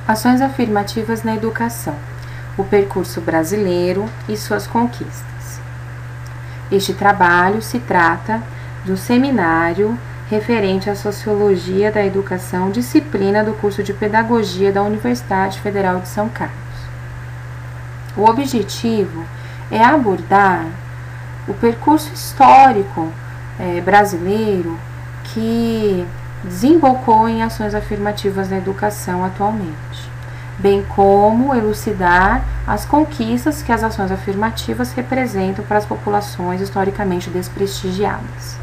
Ações afirmativas na educação, o percurso brasileiro e suas conquistas. Este trabalho se trata do seminário referente à Sociologia da Educação, disciplina do curso de Pedagogia da Universidade Federal de São Carlos. O objetivo é abordar o percurso histórico brasileiro que desembocou em ações afirmativas na educação atualmente, bem como elucidar as conquistas que as ações afirmativas representam para as populações historicamente desprestigiadas.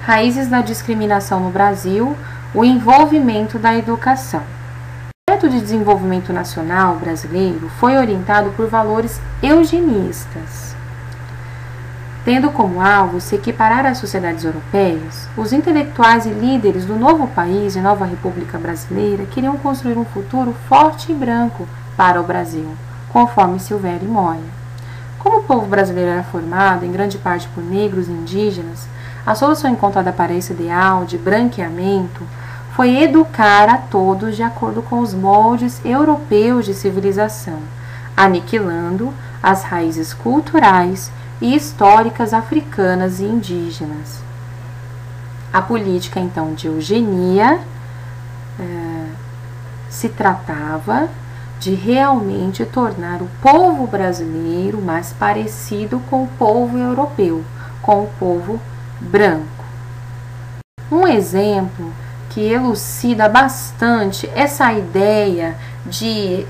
Raízes da discriminação no Brasil, o envolvimento da educação. O projeto de desenvolvimento nacional brasileiro foi orientado por valores eugenistas, tendo como alvo se equiparar às sociedades europeias. Os intelectuais e líderes do novo país e nova República Brasileira queriam construir um futuro forte e branco para o Brasil, conforme Silvério Moya. Como o povo brasileiro era formado, em grande parte, por negros e indígenas, a solução encontrada para esse ideal de branqueamento foi educar a todos de acordo com os moldes europeus de civilização, aniquilando as raízes culturais e históricas africanas e indígenas. A política, então, de eugenia se tratava de realmente tornar o povo brasileiro mais parecido com o povo europeu, com o povo branco. Um exemplo que elucida bastante essa ideia de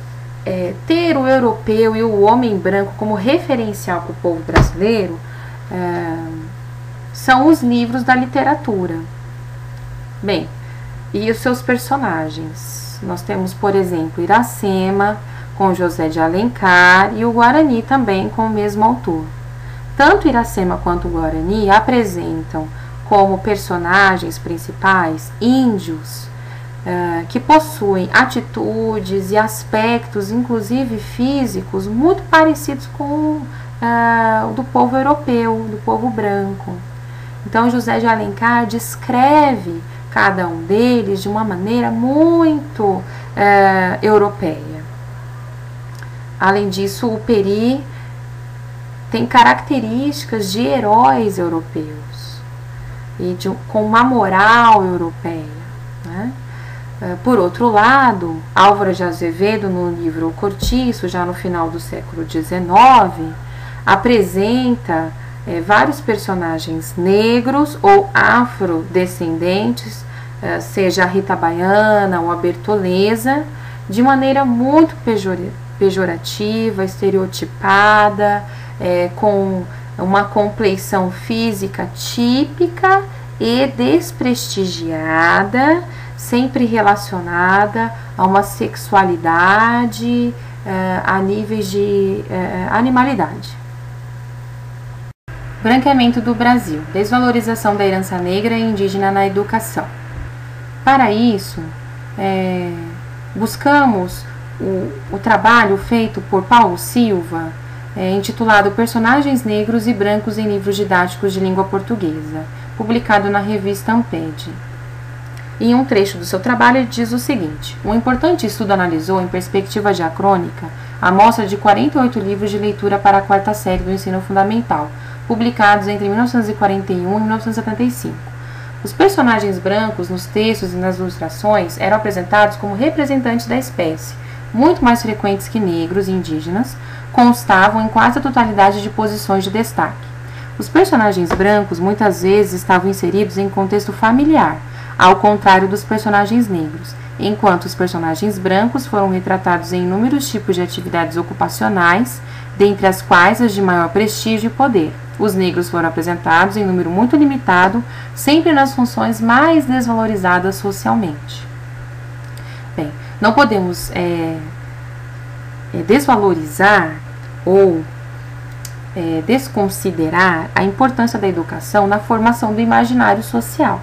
ter o europeu e o homem branco como referencial para o povo brasileiro são os livros da literatura. Bem, e os seus personagens. Nós temos, por exemplo, Iracema, com José de Alencar, e o Guarani também com o mesmo autor. Tanto Iracema quanto o Guarani apresentam como personagens principais índios que possuem atitudes e aspectos, inclusive físicos, muito parecidos com o do povo europeu, do povo branco. Então, José de Alencar descreve cada um deles de uma maneira muito europeia. Além disso, o Peri tem características de heróis europeus e com uma moral europeia, né? Por outro lado, Álvaro de Azevedo, no livro O Cortiço, já no final do século XIX, apresenta vários personagens negros ou afrodescendentes, seja a Rita Baiana ou a Bertoleza, de maneira muito pejorativa, estereotipada, com uma compleição física típica e desprestigiada, sempre relacionada a uma sexualidade, a níveis de animalidade. Branqueamento do Brasil, desvalorização da herança negra e indígena na educação. Para isso, buscamos o trabalho feito por Paulo Silva, intitulado Personagens Negros e Brancos em Livros Didáticos de Língua Portuguesa, publicado na revista Amped. Em um trecho do seu trabalho, ele diz o seguinte: um importante estudo analisou, em perspectiva diacrônica, a amostra de 48 livros de leitura para a quarta série do ensino fundamental, publicados entre 1941 e 1975. Os personagens brancos nos textos e nas ilustrações eram apresentados como representantes da espécie, muito mais frequentes que negros e indígenas, constavam em quase a totalidade de posições de destaque. Os personagens brancos muitas vezes estavam inseridos em contexto familiar, ao contrário dos personagens negros, enquanto os personagens brancos foram retratados em inúmeros tipos de atividades ocupacionais, dentre as quais as de maior prestígio e poder. Os negros foram apresentados em número muito limitado, sempre nas funções mais desvalorizadas socialmente. Bem, não podemos desvalorizar ou desconsiderar a importância da educação na formação do imaginário social.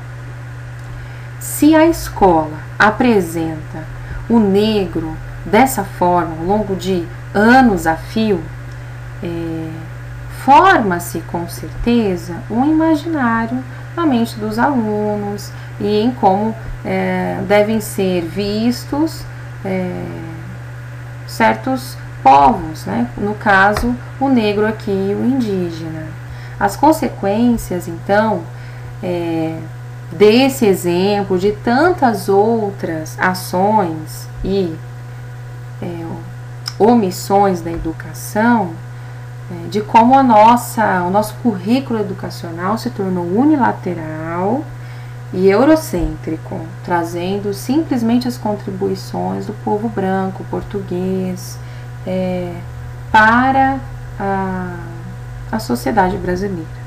Se a escola apresenta o negro dessa forma, ao longo de anos a fio, forma-se com certeza um imaginário na mente dos alunos e em como devem ser vistos certos povos, né? No caso, o negro aqui e o indígena. As consequências, então, desse exemplo, de tantas outras ações e omissões da educação, de como o nosso currículo educacional se tornou unilateral e eurocêntrico, trazendo simplesmente as contribuições do povo branco, português, para a sociedade brasileira.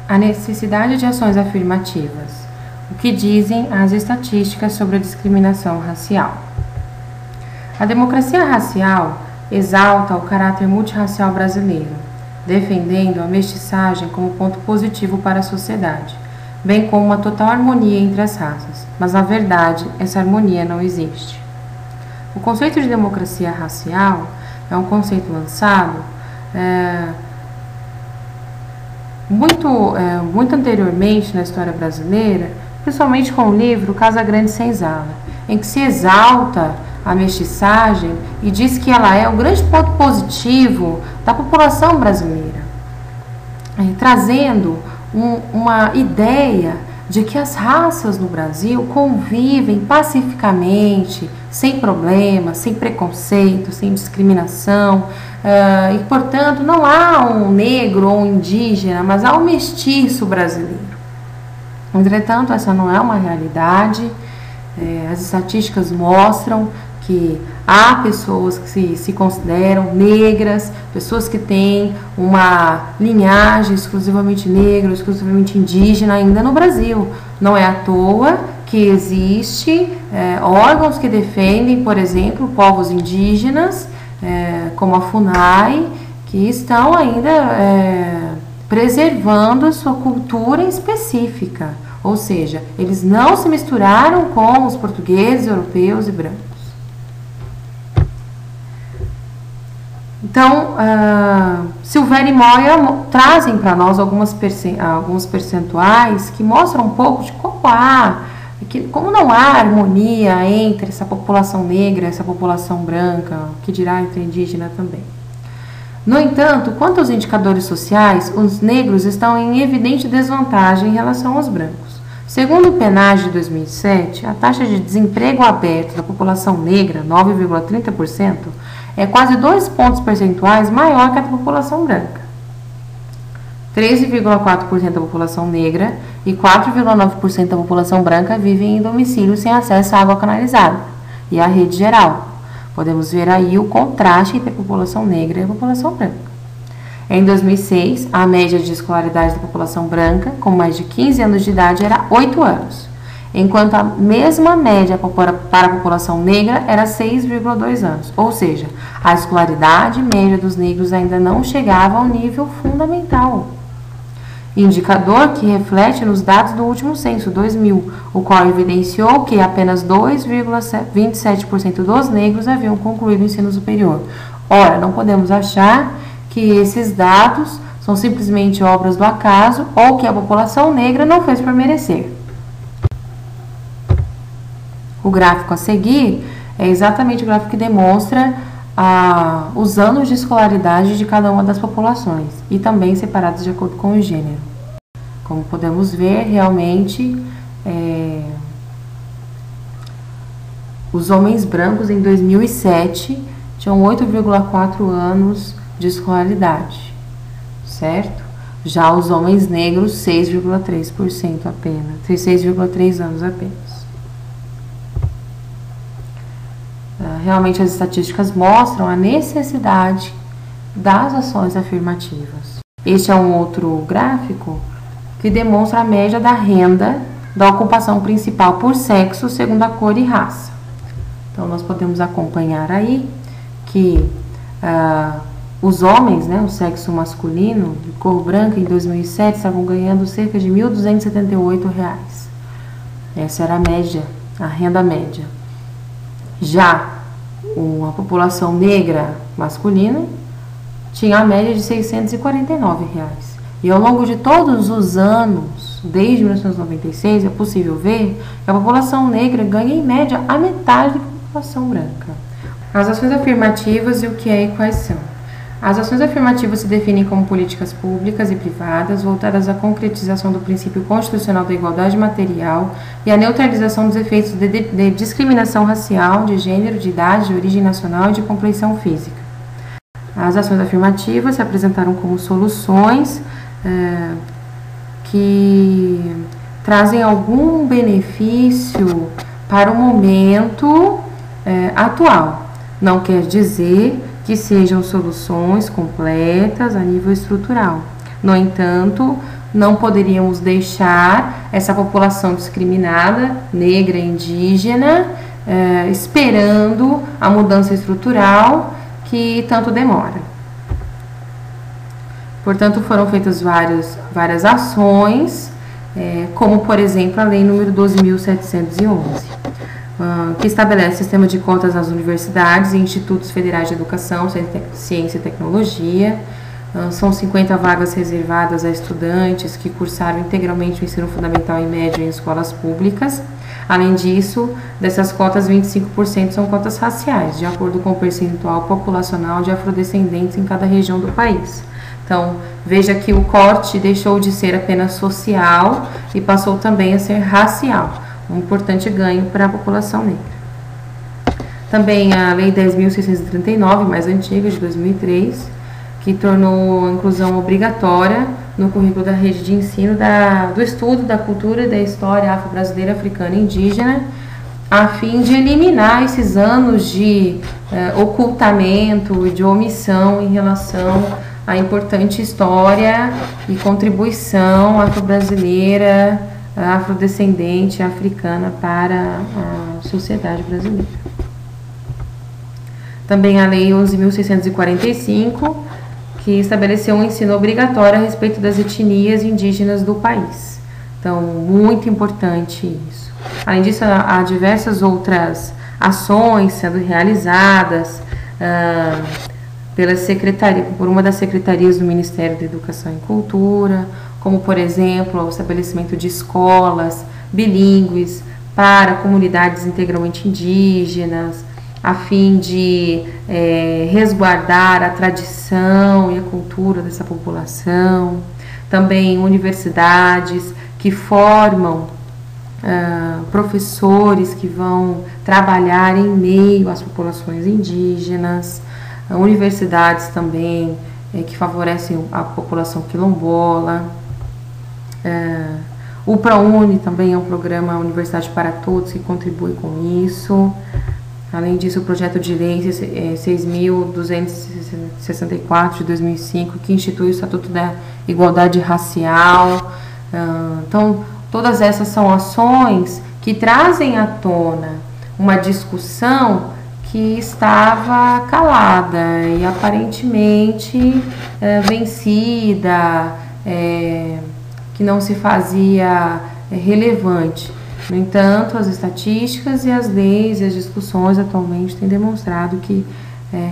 A necessidade de ações afirmativas. O que dizem as estatísticas sobre a discriminação racial? A democracia racial exalta o caráter multirracial brasileiro, defendendo a mestiçagem como ponto positivo para a sociedade, bem como uma total harmonia entre as raças, mas na verdade essa harmonia não existe. O conceito de democracia racial é um conceito lançado muito anteriormente na história brasileira, principalmente com o livro Casa Grande Senzala, em que se exalta a mestiçagem e diz que ela é o grande ponto positivo da população brasileira, trazendo uma ideia de que as raças no Brasil convivem pacificamente, sem problemas, sem preconceito, sem discriminação, e portanto não há um negro ou um indígena, mas há um mestiço brasileiro. Entretanto, essa não é uma realidade. As estatísticas mostram que há pessoas que se consideram negras, pessoas que têm uma linhagem exclusivamente negra, exclusivamente indígena ainda no Brasil. Não é à toa que existe órgãos que defendem, por exemplo, povos indígenas, como a FUNAI, que estão ainda preservando a sua cultura específica. Ou seja, eles não se misturaram com os portugueses, europeus e brancos. Então, Silveira e Moya trazem para nós alguns percentuais que mostram um pouco de como não há harmonia entre essa população negra e essa população branca, que dirá entre indígena também. No entanto, quanto aos indicadores sociais, os negros estão em evidente desvantagem em relação aos brancos. Segundo o PNAD de 2007, a taxa de desemprego aberto da população negra, 9,30%, é quase 2 pontos percentuais maior que a da população branca. 13,4% da população negra e 4,9% da população branca vivem em domicílios sem acesso à água canalizada e à rede geral. Podemos ver aí o contraste entre a população negra e a população branca. Em 2006, a média de escolaridade da população branca, com mais de 15 anos de idade, era 8 anos, enquanto a mesma média para a população negra era 6,2 anos, ou seja, a escolaridade média dos negros ainda não chegava ao nível fundamental. Indicador que reflete nos dados do último censo, 2000, o qual evidenciou que apenas 2,27% dos negros haviam concluído o ensino superior. Ora, não podemos achar que esses dados são simplesmente obras do acaso ou que a população negra não fez por merecer. O gráfico a seguir é exatamente o gráfico que demonstra os anos de escolaridade de cada uma das populações e também separados de acordo com o gênero. Como podemos ver, realmente, os homens brancos em 2007 tinham 8,4 anos de escolaridade, certo? Já os homens negros, 6,3% apenas, 6,3 anos apenas. Realmente as estatísticas mostram a necessidade das ações afirmativas. Este é um outro gráfico que demonstra a média da renda da ocupação principal por sexo, segundo a cor e raça. Então, nós podemos acompanhar aí que os homens, né, o sexo masculino, de cor branca, em 2007, estavam ganhando cerca de R$ 1.278. Essa era a média, a renda média. Já a população negra masculina tinha a média de R$ 649. E ao longo de todos os anos, desde 1996, é possível ver que a população negra ganha em média a metade população branca. As ações afirmativas e o que é e quais são. As ações afirmativas se definem como políticas públicas e privadas voltadas à concretização do princípio constitucional da igualdade material e à neutralização dos efeitos de discriminação racial, de gênero, de idade, de origem nacional e de compreensão física. As ações afirmativas se apresentaram como soluções que trazem algum benefício para o momento atual. Não quer dizer que sejam soluções completas a nível estrutural. No entanto, não poderíamos deixar essa população discriminada, negra e indígena, esperando a mudança estrutural que tanto demora. Portanto, foram feitas várias ações, como, por exemplo, a Lei nº 12.711, que estabelece sistema de cotas nas universidades e institutos federais de educação, ciência e tecnologia. São 50 vagas reservadas a estudantes que cursaram integralmente o ensino fundamental e médio em escolas públicas. Além disso, dessas cotas, 25% são cotas raciais, de acordo com o percentual populacional de afrodescendentes em cada região do país. Então, veja que o corte deixou de ser apenas social e passou também a ser racial, um importante ganho para a população negra. Também a Lei 10.639, mais antiga, de 2003, que tornou a inclusão obrigatória no currículo da rede de ensino do estudo da cultura e da história afro-brasileira, africana e indígena, a fim de eliminar esses anos de ocultamento e de omissão em relação à importante história e contribuição afro-brasileira, afrodescendente, africana para a sociedade brasileira. Também a Lei 11.645, que estabeleceu um ensino obrigatório a respeito das etnias indígenas do país. Então, muito importante isso. Além disso, há diversas outras ações sendo realizadas por uma das secretarias do Ministério da Educação e Cultura, como, por exemplo, o estabelecimento de escolas bilíngues para comunidades integralmente indígenas, a fim de resguardar a tradição e a cultura dessa população. Também universidades que formam professores que vão trabalhar em meio às populações indígenas, universidades também que favorecem a população quilombola. O ProUni também é um programa Universidade para Todos que contribui com isso. Além disso, o projeto de lei 6.264 de 2005, que institui o Estatuto da Igualdade Racial. Então, todas essas são ações que trazem à tona uma discussão que estava calada e aparentemente vencida, que não se fazia relevante. No entanto, as estatísticas e as leis e as discussões atualmente têm demonstrado que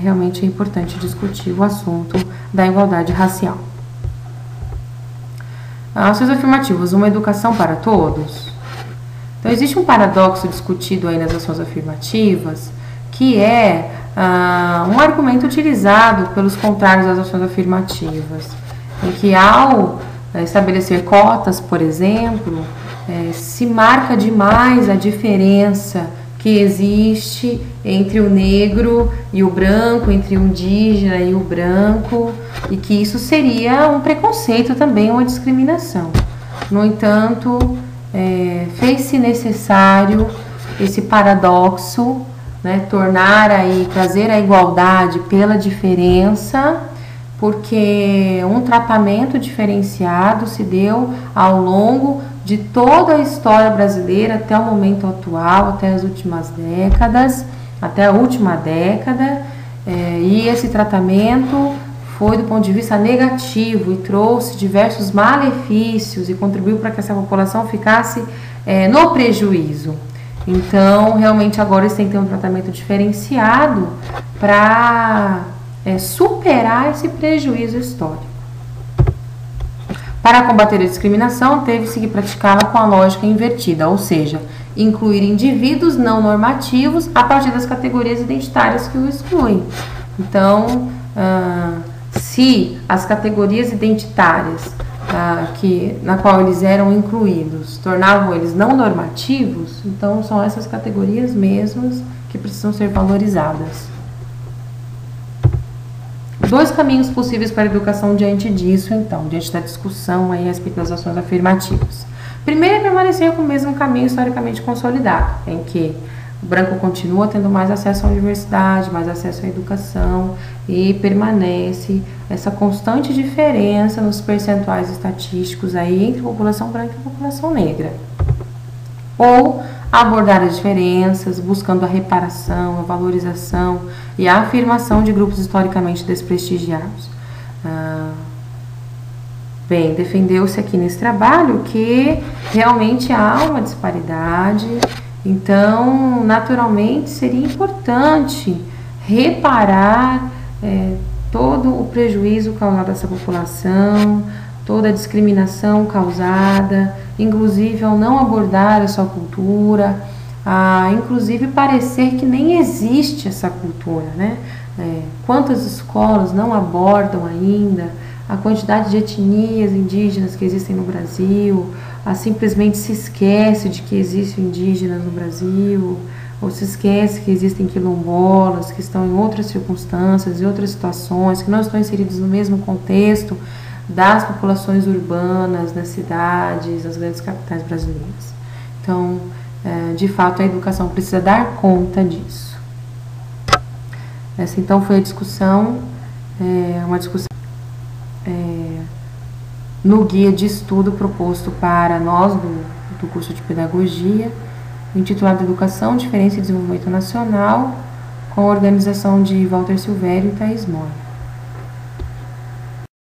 realmente é importante discutir o assunto da igualdade racial. Ações afirmativas, uma educação para todos. Então, existe um paradoxo discutido aí nas ações afirmativas, que é um argumento utilizado pelos contrários às ações afirmativas, em que ao estabelecer cotas, por exemplo, se marca demais a diferença que existe entre o negro e o branco, entre o indígena e o branco, e que isso seria um preconceito também, uma discriminação. No entanto, fez-se necessário esse paradoxo, trazer a igualdade pela diferença, porque um tratamento diferenciado se deu ao longo de toda a história brasileira até o momento atual, até as últimas décadas, até a última década, e esse tratamento foi do ponto de vista negativo e trouxe diversos malefícios e contribuiu para que essa população ficasse no prejuízo. Então, realmente agora eles têm que ter um tratamento diferenciado para superar esse prejuízo histórico. Para combater a discriminação, teve-se que praticá-la com a lógica invertida, ou seja, incluir indivíduos não normativos a partir das categorias identitárias que o excluem. Então, se as categorias identitárias na qual eles eram incluídos tornavam eles não normativos, então são essas categorias mesmas que precisam ser valorizadas. 2 caminhos possíveis para a educação diante disso, então, diante da discussão aí a respeito das ações afirmativas. Primeiro é permanecer com o mesmo caminho historicamente consolidado, em que o branco continua tendo mais acesso à universidade, mais acesso à educação e permanece essa constante diferença nos percentuais estatísticos aí entre a população branca e a população negra. Ou abordar as diferenças, buscando a reparação, a valorização e a afirmação de grupos historicamente desprestigiados. Bem, defendeu-se aqui nesse trabalho que realmente há uma disparidade, então, naturalmente, seria importante reparar todo o prejuízo causado a essa população, toda a discriminação causada, inclusive ao não abordar a sua cultura, inclusive parecer que nem existe essa cultura, né? Quantas escolas não abordam ainda a quantidade de etnias indígenas que existem no Brasil, simplesmente se esquece de que existem indígenas no Brasil, ou se esquece que existem quilombolas que estão em outras circunstâncias, em outras situações, que não estão inseridos no mesmo contexto das populações urbanas, das cidades, das grandes capitais brasileiras. Então, de fato, a educação precisa dar conta disso. Essa, então, foi a discussão, uma discussão no guia de estudo proposto para nós do curso de Pedagogia, intitulado Educação, Diferença e Desenvolvimento Nacional, com a organização de Walter Silvério e Thaís Moura.